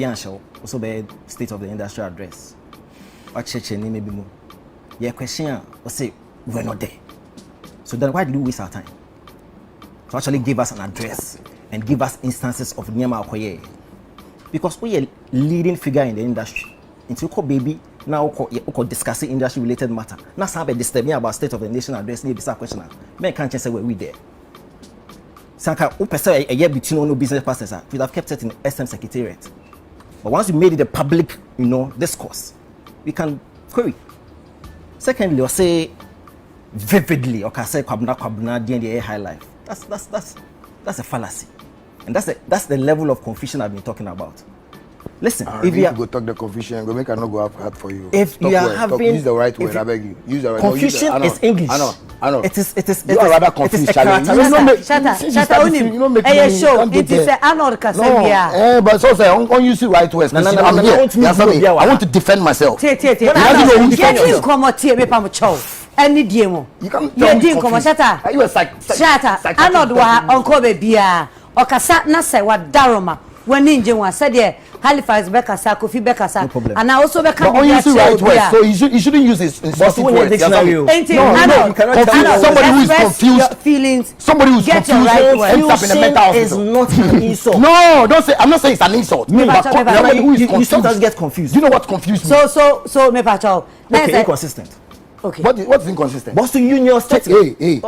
Bian show, also be state of the industry address. What church and maybe more. Your question was say we're not there. So then why did you waste our time? To actually give us an address and give us instances of Nyama Okoye. Because we are a leading figure in the industry. Until you baby now discussing industry related matter. Now somebody disturb me about state of the nation address, need be question. Men can't just say we there. Sanka upesa a year between no business partners, we have kept it in SM Secretariat. But once we made it a public, discourse, we can query. Secondly, or say vividly, or can say kwabna the high life. That's a fallacy, and that's the level of confusion I've been talking about. Listen, if you go talk the confusion, go make I not go up hard for you. If you are having use the right word, I beg you. Use the right word. Confusion is English. I know. It is. You are rather confused. Shatta only. Hey, show. It is Arnold Kasembia. But so say, on use the right words. I'm here. I want to defend myself. Get come out here, me pamucho. Any demo. You can. Shatta. Are you a Shatta. Arnold wa uncle bebia. Okasa na say wa daroma. When ninja one said yeah, Halifax Bekasa, Kofi Bekasa, no and I also become right word. So you shouldn't use this in words. Dictionary. No, somebody who is confused. Feelings. Somebody who is confused ends up in a mental hospital. Is not an insult. No, don't say. I'm not saying it's an insult. Somebody who is confused. You sometimes get confused. Do you know what confused me? So me pacho. Okay, inconsistent. Okay. What is inconsistent? What's to union statement? Hey,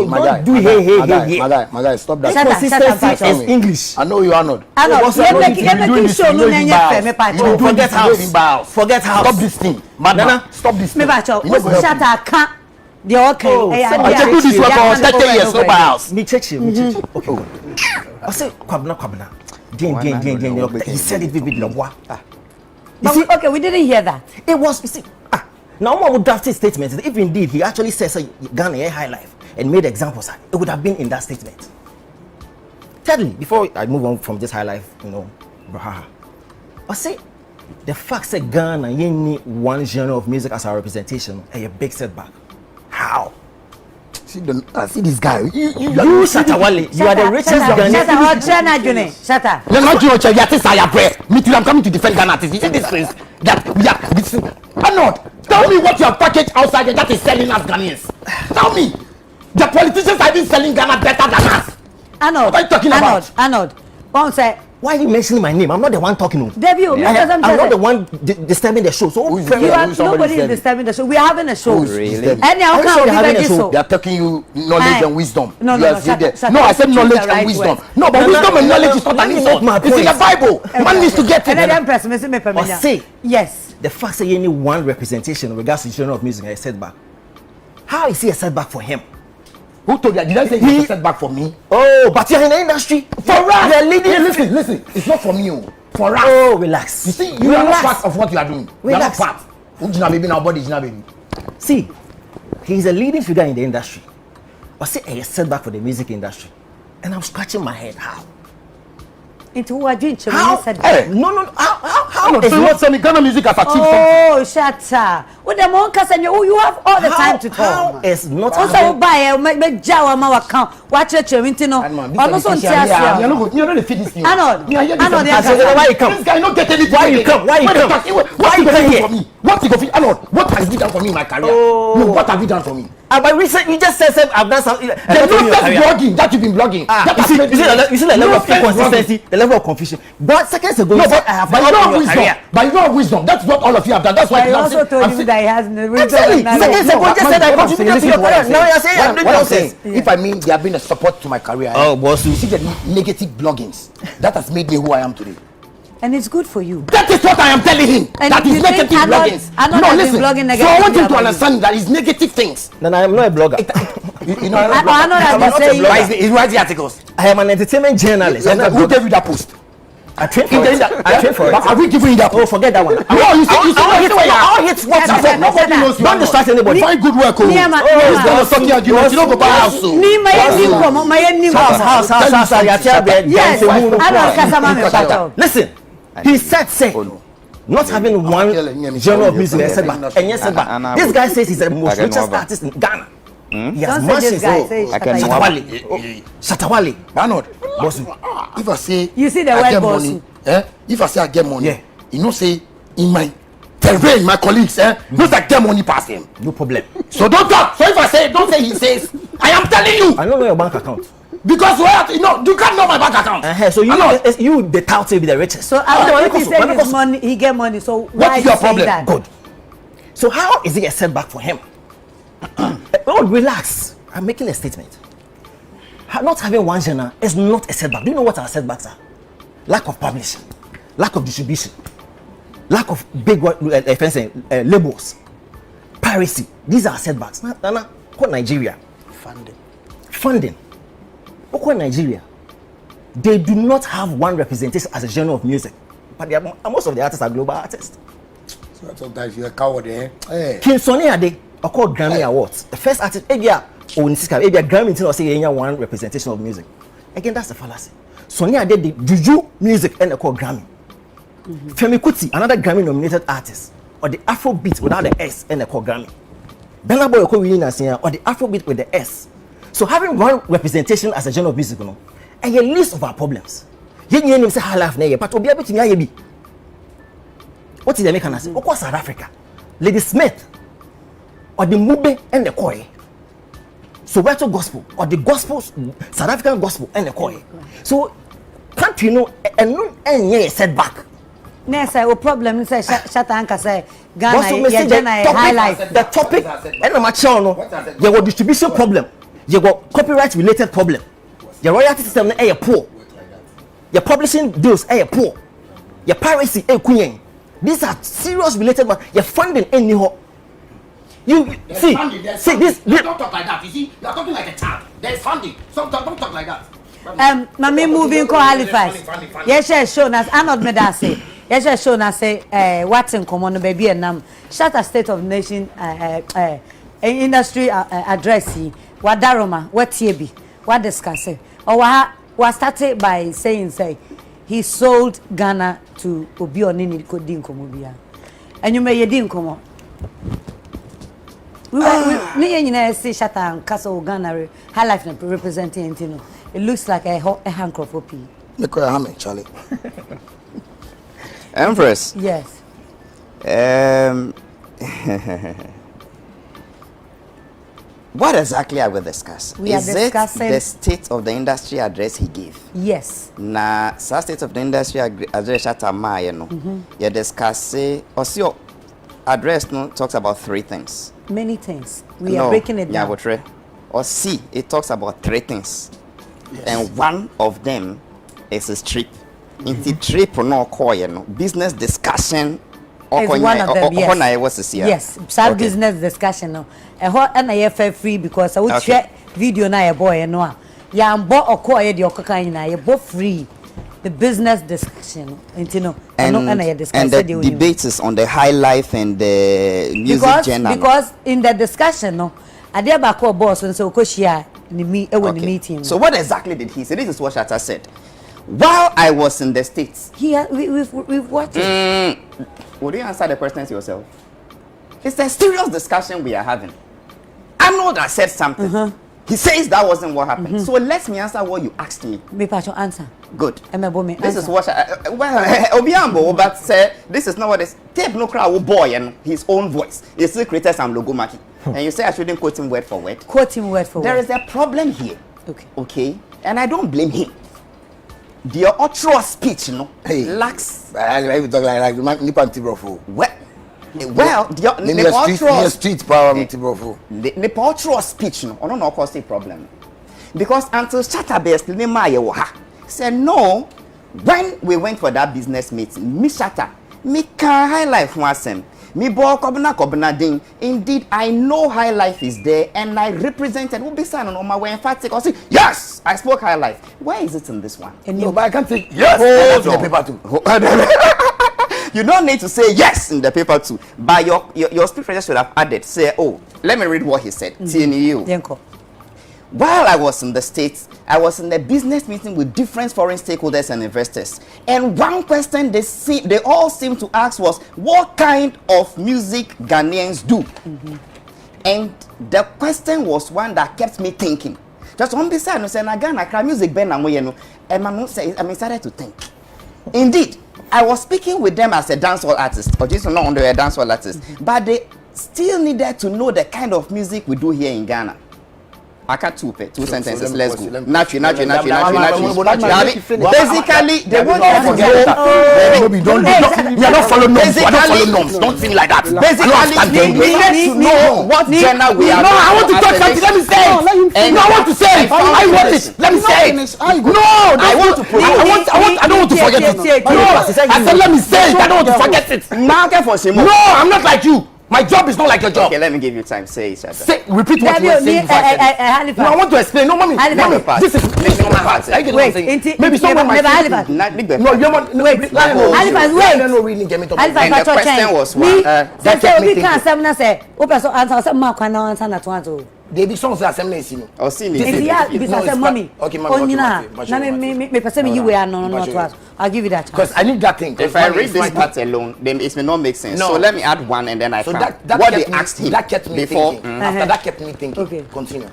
my guy. Do My guy, stop that. Inconsistency is English. I know you, Arnold. Forget how. Stop this thing. Madam, stop this thing. Me pacho. Shatta can't. The okay. I do this for 30 years, no house. Me check you. Okay. I say kwabna. Again. He said it vividly. Okay, we didn't hear that. It was, you see, now one would draft his statement. If indeed he actually says Ghana a high life and made examples, it would have been in that statement. Thirdly, before I move on from this high life, I say the fact that Ghana need one genre of music as our representation a big setback. How? See this guy. You Shatta Wale. You are the richest Ghanaian. Shatta. I'm coming to defend Ghana. You see this place that Arnold, tell me what you have packaged outside that is selling us Ghanaians. Tell me. The politicians have been selling Ghana better than us. Arnold. What are you talking about? Arnold. One say. Why are you mentioning my name? I'm not the one talking. Debut. I'm not the one disturbing the show. So nobody is disturbing the show. We are having a show. Really? And now they are talking you knowledge and wisdom. No, I said knowledge and wisdom. No, but wisdom and knowledge is not an insult. It's in the Bible. Man needs to get it. And then or say yes. The fact that you need one representation in regards to the genre of music is a setback. How is he a setback for him? Who told you? Did I say he's a setback for me? Oh, but you're in the industry. For us. You're leading. Listen. It's not from you. For us. Oh, relax. You see, you are not part of what you are doing. Relax. You are not part. See, he's a leading figure in the industry. But say a setback for the music industry. And I'm scratching my head. How? Into who are doing? How? No. How? So what Ghana music has achieved something? Oh, Shatta. With the monkas and you have all the time to talk. How is not also buy make jawa ma account. Watch it, you know. Almost on TSL. You're not the fitness. Arnold. Why you come? This guy not get anything. Why you come? Why you come here? For me? What you go Arnold? What has he done for me in my career? No, what have you done for me? But recently you just said I've done something. The blogging that you've been blogging. You see the level of inconsistency, the level of confusion. But seconds ago, no, but I have wisdom. But you don't have wisdom. That's what all of you have done. That's why I also told you that he has no wisdom. Seconds ago, just said I contributed to your career. Now you're saying I'm doing nonsense. If I mean they have been a support to my career. Oh, boss, you see the negative bloggings. That has made me who I am today. And it's good for you. That is what I am telling him. And that is negative bloggings. No, listen. So I want him to understand that it's negative things. No, I am not a blogger. You know, I'm not a blogger. He writes the articles. I am an entertainment journalist. Who gave you that post? I trained for it. I trained for it. Are we giving you that? Oh, forget that one. No, you see, I'll hit what you said. Nobody knows you. Don't distract anybody. Find good work. You don't go buy a house. Listen, he said, say, not having one genre of music, and yes, this guy says he's the most richest artist in Ghana. He has mansions. Shatta Wale. Arnold, boss, if I say you see the word boss, if I say I get money, Yeah. you know, say in my terrain, my colleagues, knows I get money past him. No problem. So don't talk. So if I say, don't say he says. I am telling you. I don't know your bank account. Because you can't know my bank account. So you the tout will be the richest. So if he say his money, he get money. So why is your you saying problem? that? Good. So how is it a setback for him? Oh, relax. I'm making a statement. Not having one genre is not a setback. Do you know what our setbacks are? Lack of publishing, lack of distribution, lack of big labels, piracy. These are setbacks. Nana, Nigeria. Funding. Nigeria. They do not have one representation as a genre of music. But most of the artists are global artists. So sometimes you're a coward, Hey. King Sonny Ade, called Grammy Awards. The first artist, Grammy or say one representation of music. Again, that's a fallacy. Sonny Ade did Juju music and called Grammy. Femi Kuti, another Grammy nominated artist, or the Afrobeat without the S and called Grammy. Burna Boy or the Afrobeat with the S. So having one representation as a genre of music, and a list of our problems. You name say high life na but obi abetumi be. What is the American say? Of South Africa. Lady Smith or the Mube and the Koi. So where to gospel or the gospel South African gospel and the Koi. So can't you know and setback? No, sir, the problem is Shatta Anka say Ghana high life. The topic and the mature you got distribution problem. You got copyright related problem. Your royalty system is poor. Your publishing deals are poor. Your piracy is queen. These are serious related, but your funding ain't new. You see this. Don't talk like that. You see, you're talking like a child. There's funding. So don't talk like that. Mami moving to Halifax. Yes, shown us Arnold Medase. Yes, shown us say what's in common baby and Shatta State of Nation industry address. What Daroma, what TB, what discuss it. Or what started by saying he sold Ghana to Obi Onini Kodin Komobia. And you may ye din komo. We see Shatta and Castle Ghana high life representing Tino. It looks like a handcraft for P. Charlie. Empress. Yes. What exactly are we discussing? We are discussing the state of the industry address he gave. Yes. Na state of the industry address Shatta ma no. You discuss your address no talks about three things. Many things. We are breaking it down. Or C, it talks about three things. Yes. And one of them is a trip. In the trip no business discussion. Is one of them, yes. Yes, some business discussion no. And I have free because I would share video na a boy and no. Ya ambo okoye the okoka na ye both free. The business discussion, and the debate is on the high life and the music genre. Because in the discussion, no, I did back boss and so Koshia me when meeting. So what exactly did he say? This is what Shatta said. While I was in the States, we've watched it. Would you answer the questions yourself? It's a serious discussion we are having. Arnold has said something. He says that wasn't what happened. So let me answer what you asked me. Me patch answer. Good. This is what Obiambo, but this is not what is. Tape no crowd boy and his own voice. He still created some logo marking. And you say I shouldn't quote him word for word. Quote him word for word. There is a problem here. Okay. Okay. And I don't blame him. The outro speech, lacks. I talk like well, the street power, the outro speech, no, no, cause a problem. Because until Shatta based said no, when we went for that business meeting, Miss Shatta, me can high life wasem. Me bo kobna ding. Indeed, I know high life is there, and I represented. Will be signing on my way emphatic. I say yes, I spoke high life. Where is it in this one? No, but I can't say yes. Hold on. The paper too. You don't need to say yes in the paper too. But your speech writer should have added. Say, oh, let me read what he said. TNU. While I was in the States, I was in a business meeting with different foreign stakeholders and investors. And one question they all seemed to ask was, what kind of music Ghanaians do? And the question was one that kept me thinking. Just on this side, I said, Ghana music, and I started to think. Indeed, I was speaking with them as a dancehall artist, or just not under a dancehall artist, but they still needed to know the kind of music we do here in Ghana. I got two sentences. Let's go. Naturally. Basically, they want to norms. Don't think like that. Basically, we need to know what genre we are. No, I want to talk something. Let me say it. No, I want to say it. I want it. Let me say it. No, I want to. I don't want to forget it. No, I said let me say it. I don't want to forget it. No, I'm not like you. My job is not like your job. Okay, let me give you time. Say it, Shatta. Say, repeat what you were saying before I said it. No, I want to explain. No, mommy. This is my part. Wait, maybe someone might say. No, you want wait. And the question was what? They be songs assembly is you. Oh, see me. Mommy. Okay, mommy. I'll give you that. Because I need that thing. If I read this part alone, then it may not make sense. No. So let me add one and then I can. What they asked him. That kept me before. Thinking. After that kept me thinking. Okay. Continue.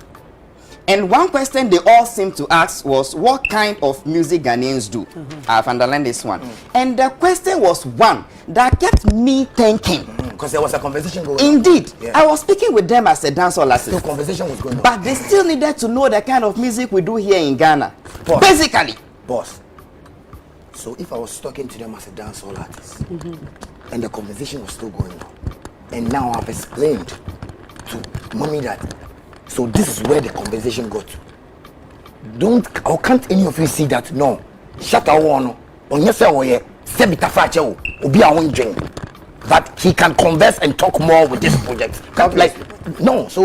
And one question they all seemed to ask was, what kind of music Ghanaians do? I've underlined this one. And the question was one that kept me thinking. Because there was a conversation going on. Indeed. Yeah. I was speaking with them as a dancehall artist. The conversation was going on. But they still needed to know the kind of music we do here in Ghana. Boss. Basically. Boss. So if I was talking to them as a dancehall artist, and the conversation was still going on, and now I've explained to mommy that, so this is where the conversation got to. Or can't any of you see that? No. Shatta one. On your say, that he can converse and talk more with this project. Like, no. So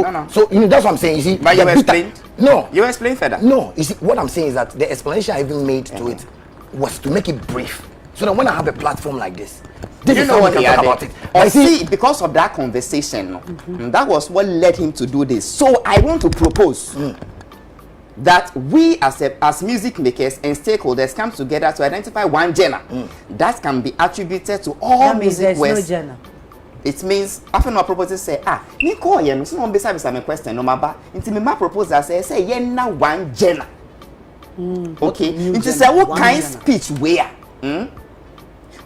you know that's what I'm saying. You see, but you explained. No, you explain further. No, you see, what I'm saying is that the explanation I even made to it was to make it brief. So that when I have a platform like this is how we can talk about it. I see, because of that conversation, that was what led him to do this. So I want to propose that we as music makers and stakeholders come together to identify one genre that can be attributed to all music ways. No, it means often our proposals say, me call you, so no beside me question no matter. Until me my proposal say yeah na one genre. Okay, it is a what kind speech where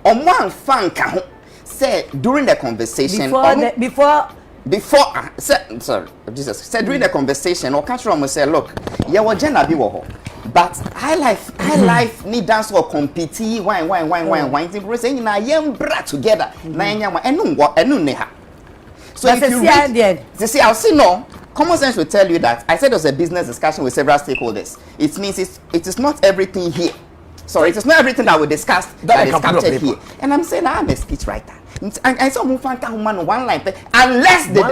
on one fan can say during the conversation said during the conversation or catch from say look yeah what genre be wo but high life need dance or compete wine thing say na yem bra together na enya wa enu ne ha. So if you read, see I'll see no common sense will tell you that I said there's a business discussion with several stakeholders. It means it is not everything here. Sorry, it is not everything that we discussed that is captured here. And I'm saying I'm a speech writer. And some one line, unless the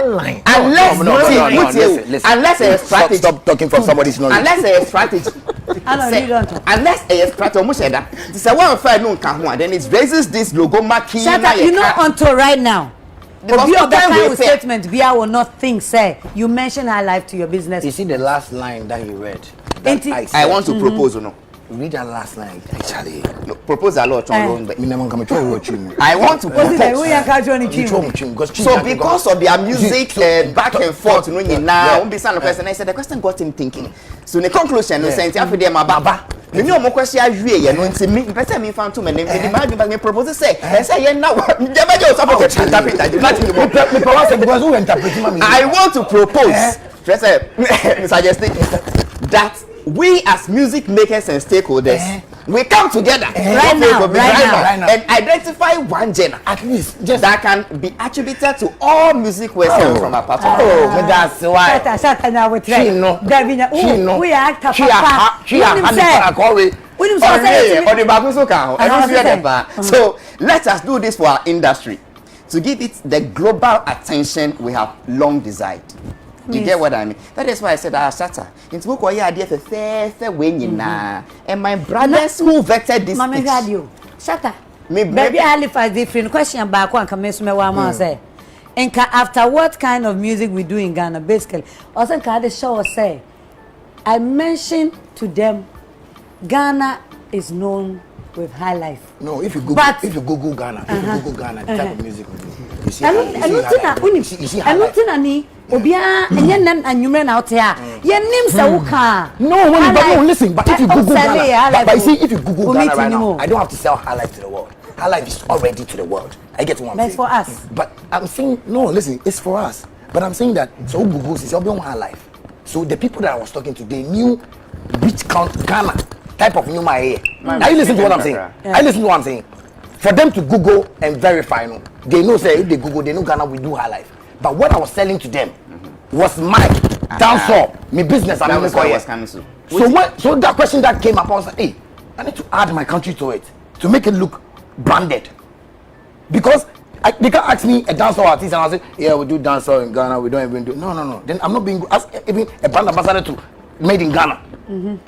unless a strategy. Stop talking from somebody's knowledge. Unless a strategy. Unless a strategy. This is one fair no can then it raises this logo marking. Shatta, you know until right now. That statement, Bia will not think, say, you mention high life to your business. You see the last line that you read. I want to propose, no. Read that last line, actually. No, propose a lot. I want to propose. So because of their music back and forth, now, I said the question got him thinking. So the conclusion is saying, after them, Baba. You know, more question I hear, you know, it's me. Person me found 2 men. They propose say, say, now, I want to propose, suggesting that we as music makers and stakeholders, we come together right now, and identify one genre at least just that can be attributed to all music ways from our part. But that's why. Shatta now with we are So let us do this for our industry to give it the global attention we have long desired. You get what I mean? That is why I said, Shatta. It's book where you are there for fair winning and my brothers who vetted this. Mama radio. Shatta. Baby Halifax different question back one come me one say. And after what kind of music we do in Ghana, basically. Also can the show say I mentioned to them Ghana is known with high life. No, if you Google Ghana, the type of music we do. You see, Obia enye nan anwumre na wote a ye nim se wo ka. No, no, listen, but if you Google Ghana, but you see, if you Google Ghana right now, I don't have to sell High Life to the world. High Life is already to the world. I get one. It's for us. But I'm saying, no, listen, it's for us. But I'm saying that, so Google is your High Life. So the people that I was talking to, they knew which Ghana type of new my here. Are you listening to what I'm saying? I listen to what I'm saying. For them to Google and verify, no, they know, say, if they Google, they know Ghana will do High Life. But what I was selling to them was my dancehall, my business. I'm not going. So that question that came up, I was like, hey, I need to add my country to it to make it look branded. Because they can ask me a dancehall artist and I say, yeah, we do dancehall in Ghana. We don't even do. No. Then I'm not being even a brand ambassador to made in Ghana.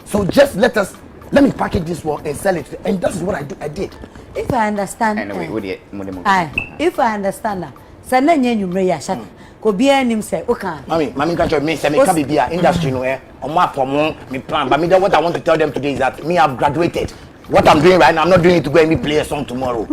So just let me package this one and sell it, and that's what I did. If I understand, if I understand that, say na nyumre ya Shatta. Ko bia nim say okay. Mami catch me say me can be industry no omo from me plan, but me what I want to tell them today is that me have graduated. What I'm doing right now, I'm not doing it to go and play a song tomorrow.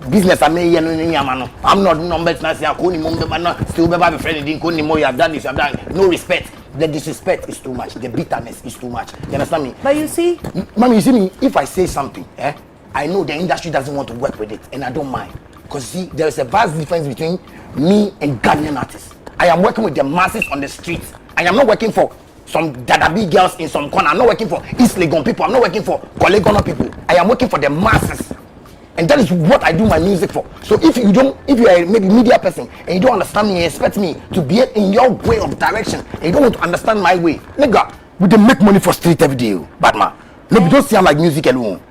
Business I may I'm not numbers na say akoni mum be man still be my friend didn't koni mo you have done this, you have done no respect. The disrespect is too much. The bitterness is too much. You understand me? But you see, Mommy, you see me. If I say something, I know the industry doesn't want to work with it, and I don't mind. Because see, there is a vast difference between me and Ghanaian artists. I am working with the masses on the streets. I am not working for some Dadabi girls in some corner. I'm not working for East Legon people. I'm not working for Kolegona people. I am working for the masses. And that is what I do my music for. So if you are maybe media person and you don't understand me and expect me to be in your way of direction and you don't want to understand my way, nigga, we don't make money for street every day, bad man. No, you don't see I'm like music alone.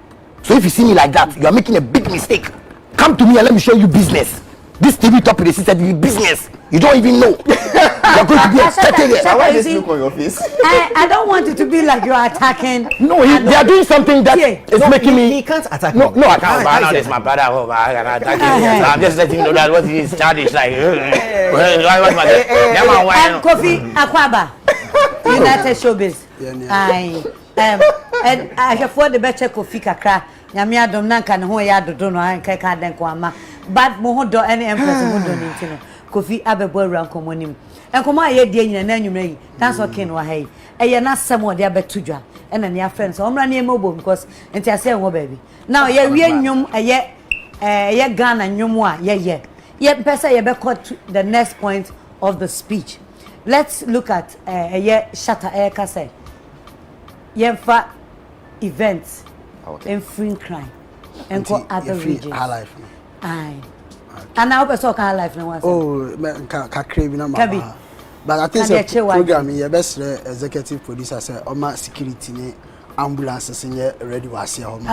So if you see me like that, you are making a big mistake. Come to me and let me show you business. This TV topic is business. You don't even know. You're going to be expecting it. Why this look on your face? I don't want it to be like you're attacking. No, they are doing something that is making me. He can't attack No, me. I can't. Now this my brother. I can attack him. I'm just letting you know that what he is childish like. Kofi Akwaba, United Showbiz. I have for the better Kofi Kakra. Nyamia dom nanka ne ho ya dodo no an kai ka den ko ama but mo ho do any empress mo do ni ntino Kofi abebo awura nkomonim enkomo aye die nyina na nwumra yi dance okay no ha yi eye na sem ode abetudwa e na ne friends omra ne emobom because enti ase enwo baby now ye wie nwum eye Ghana nwum a ye pesa ye be cut the next point of the speech. Let's look at eye Shatta ka say yemfa events and free crime and for other regions. High life. Aye. And now we talk high life now. Oh, crazy number. But I think the program your best executive producer say Oma security ne ambulances in ready was here home.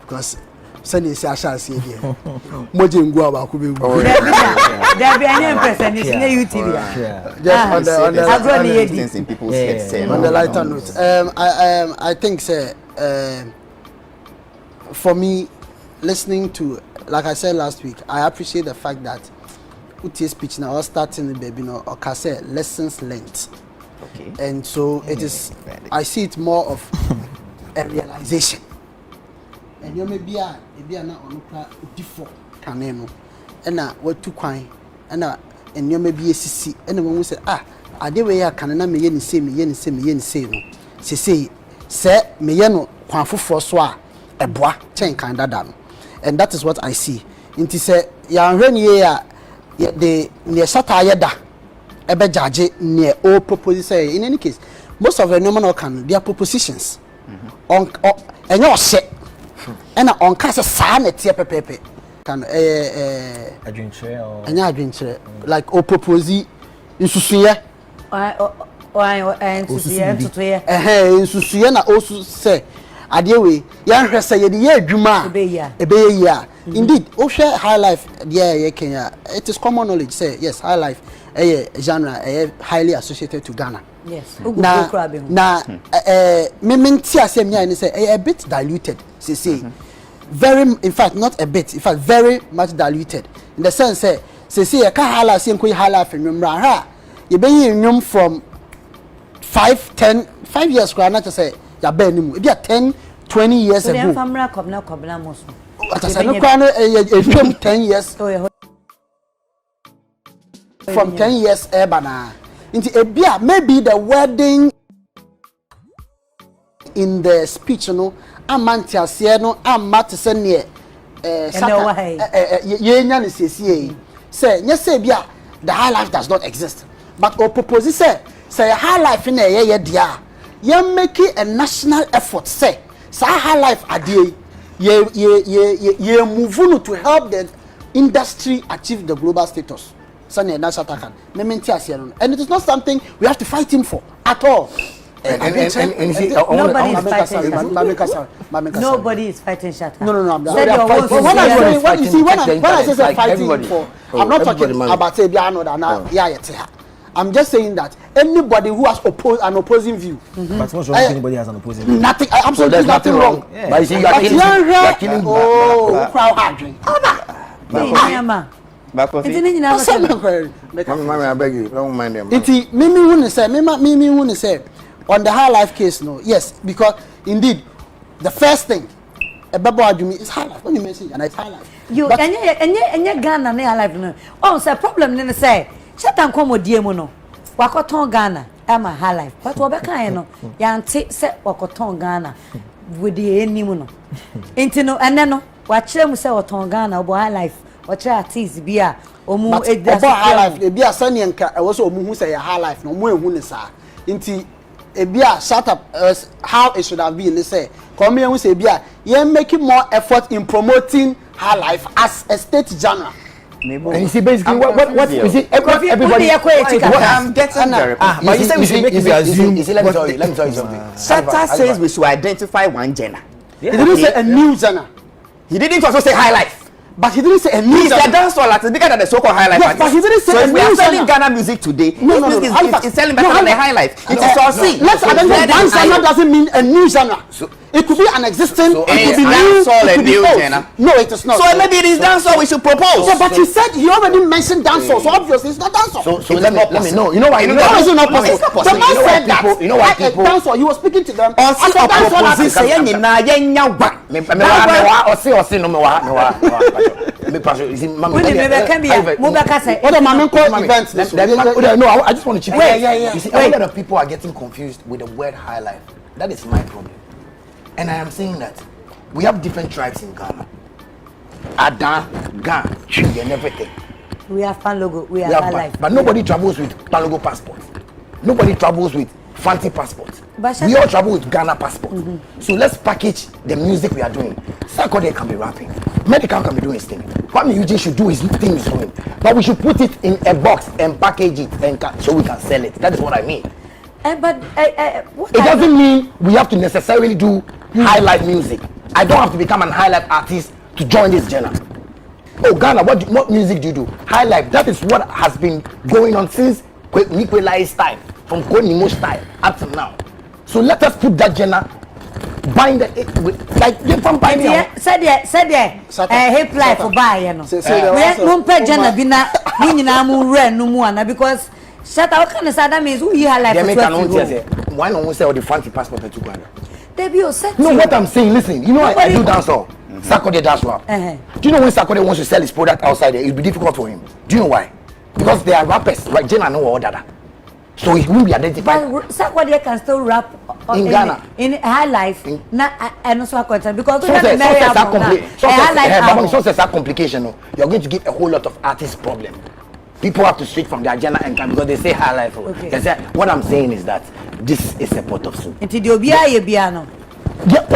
Because Sunday say I shall see here. Moje ngua abaku be. There be any person is in UTV. Just on the lighter note. I think say for me, listening to, like I said last week, I appreciate the fact that Uti speech now or starting the baby no or can say lessons learned. Okay. And so it is. I see it more of a realization. And you may be a na onuka default kaneno. And na what to kwine. And you may be a CC. And the one say I de way I can na me yen say me yen say no. Say me yeno kwan foforo so a eboa chen kan dada no. And that is what I see. Inti say ya hwani ye a the near Shatta yeda ebe judge near all propositions. In any case, most of the nominal can their propositions on and your set and on cast sa na tie pepepe can adventure or anya adventure like o propose nsusuye nsusuye na osu say adewe yan hwese ye de ye adwuma ebe ya indeed o share high life there Kenya. It is common knowledge say yes, high life genre highly associated to Ghana. Yes. Na me menti asem ya ni say a bit diluted say very, in fact not a bit, in fact very much diluted in the sense say you ka high life say ko high life nwumra ha you be nwum from 5 years kwa na say ya be ni mu e 10 20 years ago. So famra kobna moso. Atasa no kwa no from 10 years from 10 years bana Into ebia maybe the wording in the speech no amantiasie no amate se ne yenya ne siesie say nya say bia the high life does not exist but or propose say high life in ye dia ye make a national effort say high life adie ye move no to help the industry achieve the global status and it is not something we have to fight him for at all. Nobody is fighting Shatta. No. When I say fighting for, I'm not talking about Arnold. I'm just saying that anybody who has an opposing view. But what's wrong if anybody has an opposing view? Nothing. Absolutely nothing wrong. Yeah. But you see, you are killing. Crowd hardly. Mommy, I beg you, don't mind them. Mimi wouldn't say on the high life case, no. Yes, because indeed, the first thing a baby argument is high life. When you mention and it's high life. You and you Ghana high life no. Oh, so problem then say Shatta come odie no. Wakoton Ghana am a high life. But we can no. Yanti say wakoton Ghana with the enimu no. Inti no no. Wachire mu say wakoton Ghana obo high life. Watch artists bia omu about high life e bia sani nka e wo so omu hu say high life no omu ehu ne sa nti e bia shut up how it should have been they say come here we say bia you making more effort in promoting high life as a state genre. And you see basically what you see everybody I'm getting very but you say we should make it assume. Let me tell you something. Shatta says we should identify one genre. He didn't say a new genre. He didn't also say high life. But he didn't say a new He's a dancehall artist bigger than the so-called high life. Yes, but he didn't say so a if we new are selling genre. Ghana music today, No. it's selling better than the high life. It is all see. Let's identify one genre doesn't mean a new genre. It could be an existing, So it could be new, dancehall it a could be new both. genre? No, it is not. So maybe it is dancehall we should propose. So, but he said he already mentioned dancehall, so obviously it's not dancehall. So let me know. You know why? How is it not possible? It's not The possible. man said that. You know why people? Dancehall, he was speaking to them. Or see I said dancehall artist. What the man called events? No, I just want to chip in. Yeah. You see, a lot of people are getting confused with the word high life. That is my problem. And I am saying that we have different tribes in Ghana. Adan, Gan, Chi, and everything. We have fan logo, we have high life. But nobody travels with fan logo passports. Nobody travels with fancy passports. But We all travel with Ghana passport. So let's package the music we are doing. Sarkodie can be rapping. Medical can be doing his thing. What Eugene should do his thing is doing. But we should put it in a box and package it and so we can sell it. That is what I mean. It doesn't mean we have to necessarily do high life music. I don't have to become an high life artist to join this genre. Oh Ghana, what music do you do? High life. That is what has been going on since Nikolai's time, from Konimo's time up to now. So let us put that genre, bind it with like different binding. Said hip life for buy, you know. We don't pay genre bina na mu re no mu ana because Shatta what kind of that means we high life for 12 years. Why no one say the fancy passport to Ghana? No, what I'm saying, listen, you know I do dancehall. Sarkodie does rap. Do you know when Sarkodie wants to sell his product outside there, it'll be difficult for him. Do you know why? Because they are rappers, right? Jenna know all that. So he won't be identified. But Sarkodie can still rap in Ghana. In high life, and also because sources are complication. You're going to give a whole lot of artists problem. People have to switch from their agenda and come because they say high life. Okay. They say, what I'm saying is that this is a pot of soup. Yeah,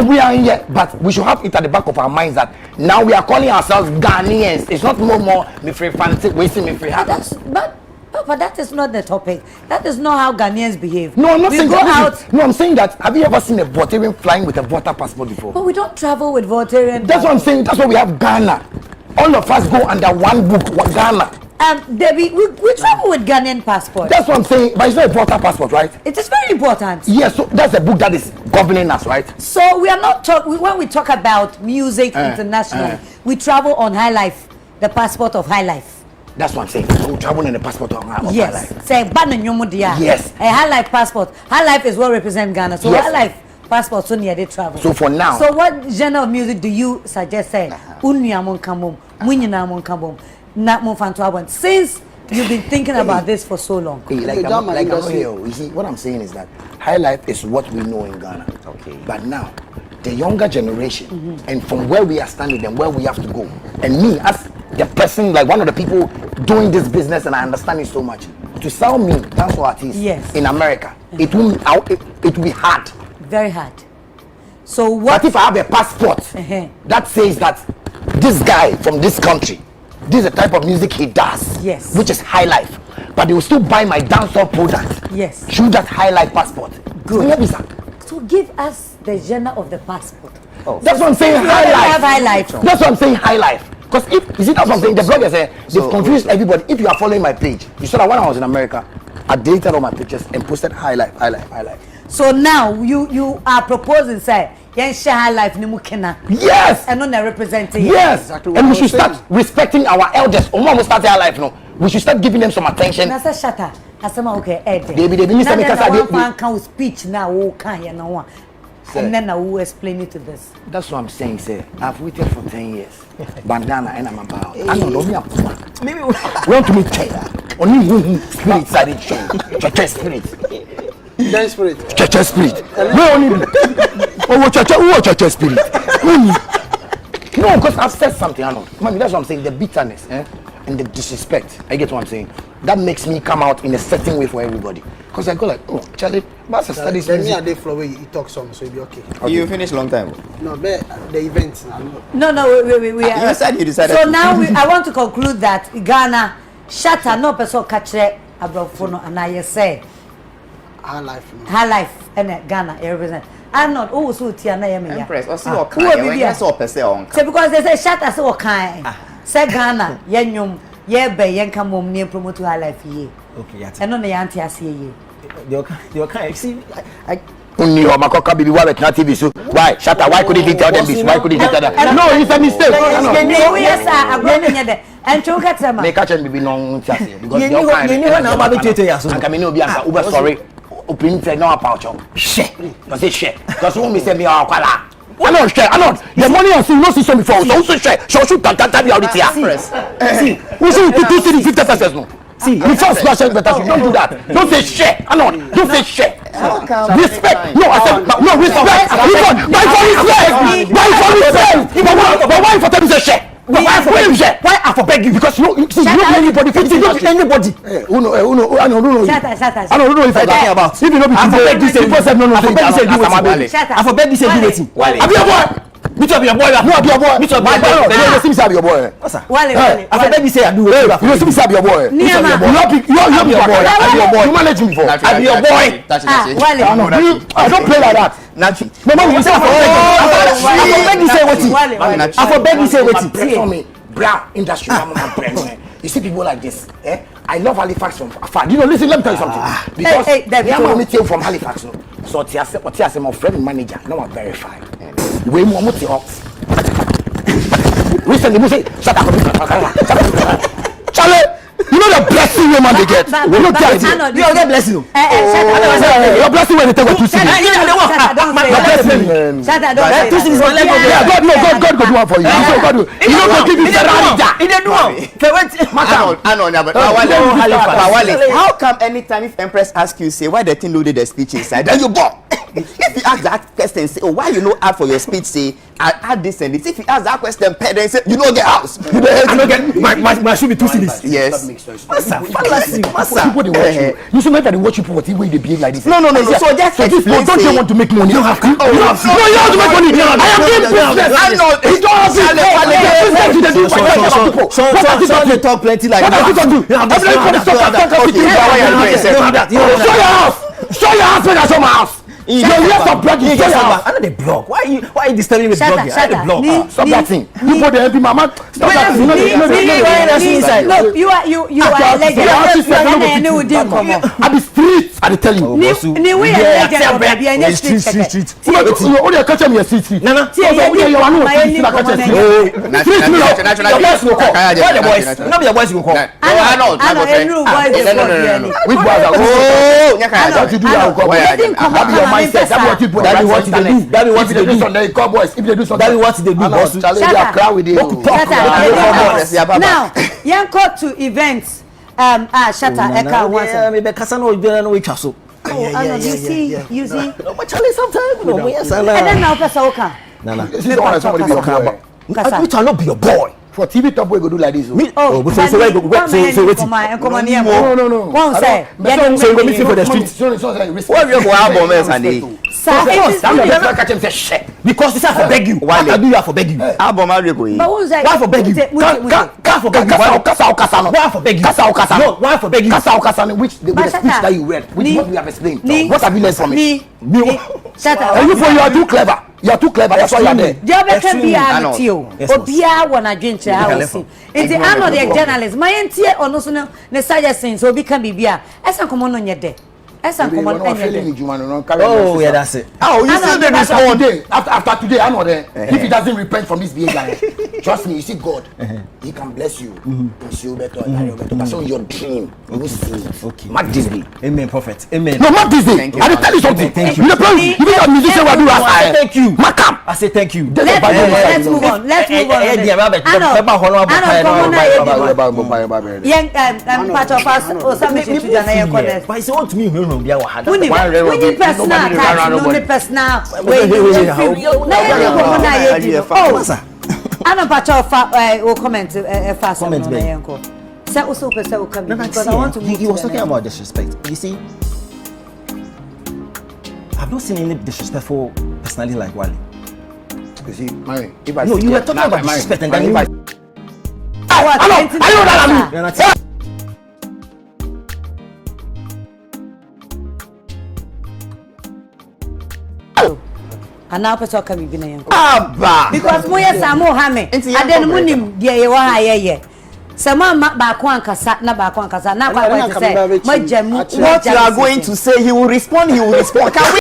we are in here, but we should have it at the back of our minds that now we are calling ourselves Ghanaians. It's not more me free fancy wasting me free habits. But that is not the topic. That is not how Ghanaians behave. No, I'm not saying that. No, I'm saying that. Have you ever seen a Voltarian flying with a voter passport before? But we don't travel with Voltarian. That's what I'm saying. That's why we have Ghana. All of us go under one book, Ghana. Debbie, we travel with Ghanaian passport. That's what I'm saying. But it's not a voter passport, right? It is very important. Yes, so that's a book that is governing us, right? So we are not when we talk about music internationally, we travel on high life, the passport of high life. That's what I'm saying. So we travel in the passport of high life. Yes. Say yes. A high life passport. High life is what represents Ghana. So yes. High life passport so near they travel. So for now. So what genre of music do you suggest? Say, since you've been thinking about this for so long. Hey, like I'm here. You see, what I'm saying is that high life is what we know in Ghana. Okay. But now, the younger generation, and from where we are standing and where we have to go, and me as the person, like one of the people doing this business, and I understand it so much, to sell me dance artists in America, it will be hard. Very hard. So what? But if I have a passport that says that this guy from this country, this is the type of music he does, which is high life, but they will still buy my dancehall product. Yes. Through that high life passport. Good. So give us the genre of the passport. Oh. That's what I'm saying. High life. That's what I'm saying. High life. Because if you see, that's what I'm saying. The bloggers they've confused everybody. If you are following my page, you saw that when I was in America, I deleted all my pictures and posted high life. So now you are proposing, say, share high life ni mukena. Yes. And not representing. Yes. Exactly. And we should start respecting our elders. Almost start high life, no. We should start giving them some attention. That's a Shatta. Asama okay, Ed. They Mr. Mikasa. They can speech now. Who can hear no one. And then I will explain it to this. That's what I'm saying, sir. I've waited for 10 years. Bandana and I'm about. I don't know. Maybe we want to meet China. Only who spirit side it show. Church spirit. Dance spirit. Church spirit. No only. Oh, church spirit. No, because I've said something, Arnold. That's what I'm saying. The bitterness, and the disrespect. I get what I'm saying. That makes me come out in a certain way for everybody. Because I go like, oh, Charlie, Master studies. Then me and Dave flow you talk some, so it'll be okay. You finished long time. No, but the event. No, we are. You said you decided. So now I want to conclude that Ghana, Shatta, no person catch Abrofono, and I say, high life, and Ghana, represent. I'm not also Tiana Empress. Or see what kind. Yes, or per se on. So because they say Shatta so kind. Say Ghana, yenyum, yebe, yenka mum near promote high life ye. Okay, yeah. And on the auntie I see ye. You're kind. See, I. Only your Macoka baby why not TV so why Shatta why couldn't he tell them this why couldn't he tell that no it's a mistake yes I'm going there and choka tell me catch and baby no because you know now about 20 years and come in obi anka uber sorry open say no about you share because say share because when me say me akwala I know the money I see no see some before so share so shoot that be out here see we see 250 pesos no see the first question better don't do that don't say share I know don't say share respect no I said no respect by for respect but why for them say share why I for beg you because you see you know anybody I don't know I don't know if I'm talking about if you know I for beg you say no I for beg you say do wetin I for beg you say do wetin I be your boy me to be your boy no I be your boy me to be your boy you see me say I be your boy Wale I for beg you say I do wetin you see me say I be your boy you be your boy I be your boy you manage me for I be your boy Wale I don't play like that Nachi. No man, you say I beg you say wetin. I for beg you say wetin. For me, brown industry, you see people like this. I love Halifax from afar. You know, listen, let me tell you something. Because they are meeting from Halifax. So what I say, my friend manager, no one verify. We more muti up. Recently, we say, shut up. Charlie. You know the blessing woman they get. You know that. You don't get blessing. Your blessing when they take what you see. Shatta, don't say this is my level. Yeah, God go do one for you. God do. You know go give you Ferrari. He dey do one. Wale, how come anytime if Empress ask you say why the thing loaded the speech inside then you bomb? If you ask that question say oh why you no add for your speech say I add this and this. If you ask that question then say you no get house. You don't get my should be 2 cities. Yes. People they watch you. You should make that they watch you for what way they behave like this. No. So just so this don't you want to make money? You have to. No, you have to make money. I am doing business. I know. He don't have to. So they talk plenty like that. Show your house when I show my house. You have to blog it. I know they blog. Why are you disturbing me with blogging? I know they blog. Stop that thing. You put the MP mama. Stop that thing. No, you are legend. I be street. I tell you. Ni we legend baby. I street. You only catch me a street. Nana. You are no street. Why the boys? No be the boys go call. Arnold. Which boys? Oh, what you do now? Mindset. That's what people. That be what they do. That be what they do. They call boys. If they do something, that be what they do. Now, young call to events. Shatta eka once. Yeah, maybe kasano obi na we twa so. You see. But Charlie sometimes no, yes, And then now pesa oka. Nana. This is one somebody be your boy. I cannot be your boy. For TV top boy go do like this. So wait. No. One say. So you go meet for the street. What you go album is and Because this have to beg you. What I do you have to beg you. album are you going? But one say. Why for beg you? Can't for beg you. Why for beg you? No, why for beg you? Which speech that you read? Which what we have explained? What have you learned from it? Shatta. And you are too clever. You are too clever. That's why you are there. Jobe can be a Obia wanna drink to house. It's the Arnold the journalist. My entie ono so ne suggestions so be can be bia. Esa come on on there. Esa come on on there. Oh, yeah, that's it. Oh, you still there respond day after today. I know that if he doesn't repent from this behavior, trust me, you see God, He can bless you. Bless you better, but so your dream, you will see. Okay. Mark this day. Amen, prophet. Amen. No, mark this day. I will tell you something. Thank you. You know a musician will do as Thank you. Mark him. I say thank you. Let's move on. Let's move on. Young part of us or something to Jana College. But it's all to me, no, be our hand. We need personal attacks, no personal. I don't patch off or comment fast comment. So because I want to he was talking about disrespect. You see, I've not seen any disrespectful personality like Wale. You see, no, you were talking about disrespect and then you. And now person can be na Abba. because mo yes amo ha me aden mo nim de ye wo ha ye sama ba ko ankasa na ba ko ankasa na kwa kwa say majamu What you are going to say, he will respond. Can we